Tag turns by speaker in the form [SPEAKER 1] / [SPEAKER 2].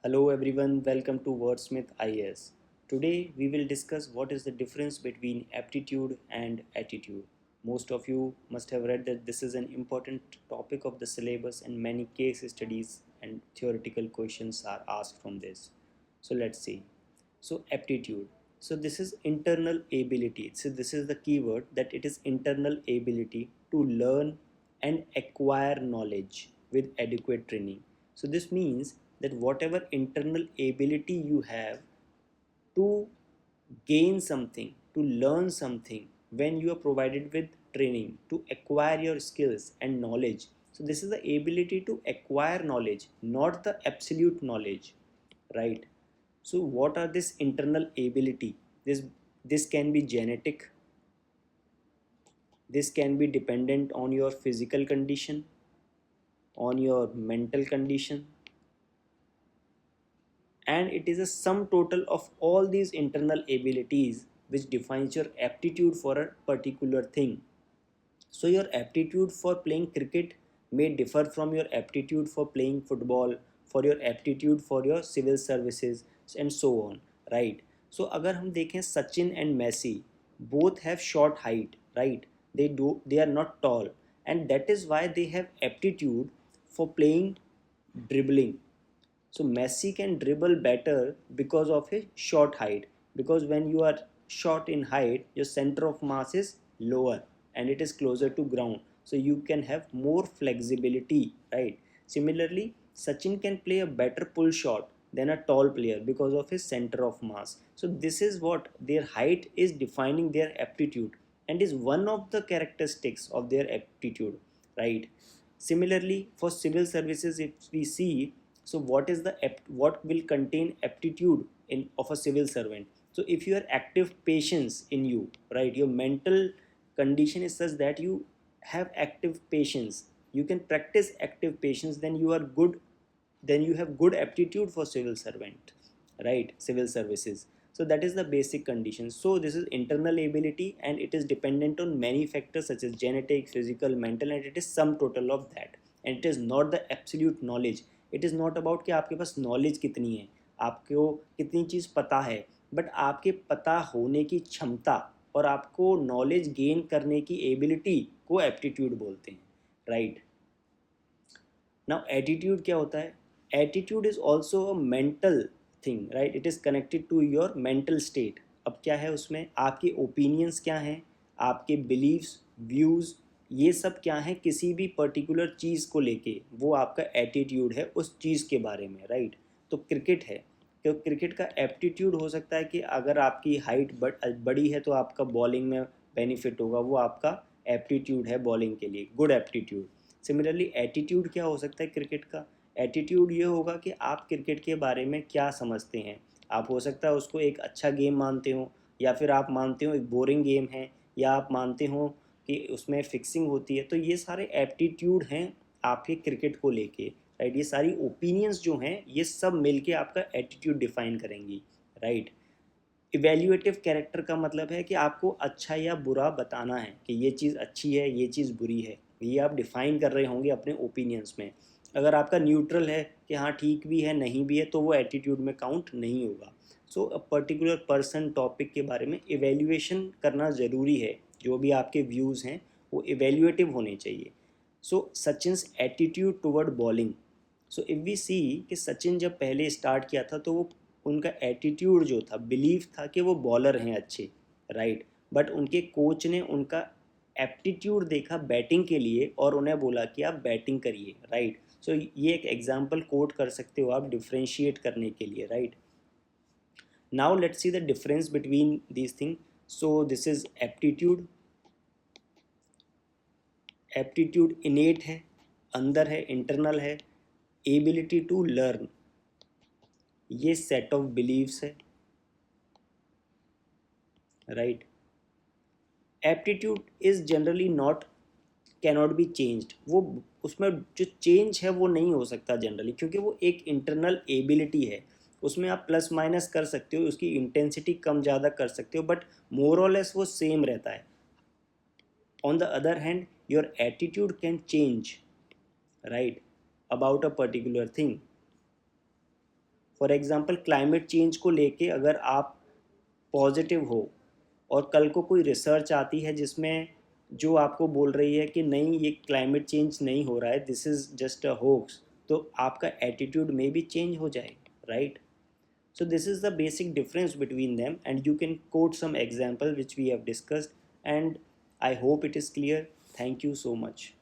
[SPEAKER 1] Hello everyone, welcome to Wordsmith IAS. Today we will discuss what is the difference between aptitude and attitude. Most of you must have read that this is an important topic of the syllabus and many case studies and theoretical questions are asked from this. So let's see. So aptitude. So this is internal ability. So this is the keyword that it is internal ability to learn and acquire knowledge with adequate training. So this means that whatever internal ability you have to gain something, to learn something, when you are provided with training to acquire your skills and knowledge. So this is the ability to acquire knowledge, not the absolute knowledge, right? So what are this internal ability? This can be genetic, this can be dependent on your physical condition, on your mental condition, and it is a sum total of all these internal abilities which defines your aptitude for a particular thing. So your aptitude for playing cricket may differ from your aptitude for playing football, for your aptitude for your civil services and so on, right? So अगर हम देखें Sachin and Messi, both have short height, right? They are not tall, and that is why they have aptitude for playing dribbling. So Messi can dribble better because of his short height. Because when you are short in height, your center of mass is lower and it is closer to ground. So you can have more flexibility, right? Similarly, Sachin can play a better pull shot than a tall player because of his center of mass. So this is what their height is defining their aptitude and is one of the characteristics of their aptitude, right? Similarly, for civil services, if we see, so what is the what will contain aptitude in of a civil servant? So if you are active patience in you, right, your mental condition is such that you have active patience, you can practice active patience, then you are good, then you have good aptitude for civil servant, right, civil services. So that is the basic condition. So this is internal ability and it is dependent on many factors such as genetic, physical, mental, and it is sum total of that, and it is not the absolute knowledge. It is not about कि आपके पास knowledge कितनी है, आपको कितनी चीज़ पता है, but आपके पता होने की क्षमता और आपको knowledge gain करने की ability को aptitude बोलते हैं, right? Now attitude क्या होता है? Attitude is also a mental thing, right? It is connected to your mental state. अब क्या है उसमें, आपके opinions क्या हैं, आपके beliefs, views, ये सब क्या है किसी भी पर्टिकुलर चीज़ को लेके, वो आपका एटीट्यूड है उस चीज़ के बारे में, राइट? तो क्रिकेट है, तो क्रिकेट का एप्टीट्यूड हो सकता है कि अगर आपकी हाइट बड़ी है तो आपका बॉलिंग में बेनिफिट होगा, वो आपका एप्टीट्यूड है बॉलिंग के लिए, गुड एप्टीट्यूड। सिमिलरली एटीट्यूड क्या हो सकता है क्रिकेट का? एटीट्यूड ये होगा कि आप क्रिकेट के बारे में क्या समझते हैं। आप हो सकता है उसको एक अच्छा गेम मानते हो, या फिर आप मानते हो एक बोरिंग गेम है, या आप मानते हो कि उसमें फिक्सिंग होती है। तो ये सारे एप्टीट्यूड हैं आपके क्रिकेट को लेके, राइट? ये सारी ओपिनियंस जो हैं ये सब मिलके आपका एटीट्यूड डिफाइन करेंगी, राइट? इवेल्युएटिव कैरेक्टर का मतलब है कि आपको अच्छा या बुरा बताना है कि ये चीज़ अच्छी है, ये चीज़ बुरी है, ये आप डिफ़ाइन कर रहे होंगे अपने ओपिनियंस में। अगर आपका न्यूट्रल है कि हाँ ठीक भी है नहीं भी है, तो वो एटीट्यूड में काउंट नहीं होगा। सो अ पर्टिकुलर पर्सन टॉपिक के बारे में इवेल्युएशन करना ज़रूरी है। जो भी आपके व्यूज़ हैं वो इवेल्युएटिव होने चाहिए। So Sachin's attitude toward bowling. So if we see कि सचिन जब पहले स्टार्ट किया था तो वो उनका एटीट्यूड जो था, बिलीव था कि वो बॉलर हैं अच्छे, राइट? बट उनके कोच ने उनका एप्टीट्यूड देखा बैटिंग के लिए और उन्हें बोला कि आप बैटिंग करिए, राइट? सो ये एक एग्जांपल कोट कर सकते हो आप डिफ्रेंशिएट करने के लिए, right? Now let's see the difference between these thing. So this is aptitude. Aptitude इनेट है, अंदर है, इंटरनल है। एबिलिटी टू लर्न, ये सेट ऑफ बिलीव्स है, right? Aptitude is generally not, cannot be changed. वो उसमें जो चेंज है वो नहीं हो सकता जनरली, क्योंकि वो एक इंटरनल एबिलिटी है। उसमें आप प्लस माइनस कर सकते हो, उसकी इंटेंसिटी कम ज़्यादा कर सकते हो, बट मोर और लेस वो सेम रहता है। On the other hand your attitude can change, right, about a particular thing. For example climate change को लेके अगर आप पॉजिटिव हो और कल को कोई रिसर्च आती है जिसमें जो आपको बोल रही है कि नहीं ये क्लाइमेट चेंज नहीं हो रहा है, this is just a hoax, तो आपका एटीट्यूड में भी चेंज हो जाए, right? So this is the basic difference between them, and you can quote some example which we have discussed, and I hope it is clear. Thank you so much.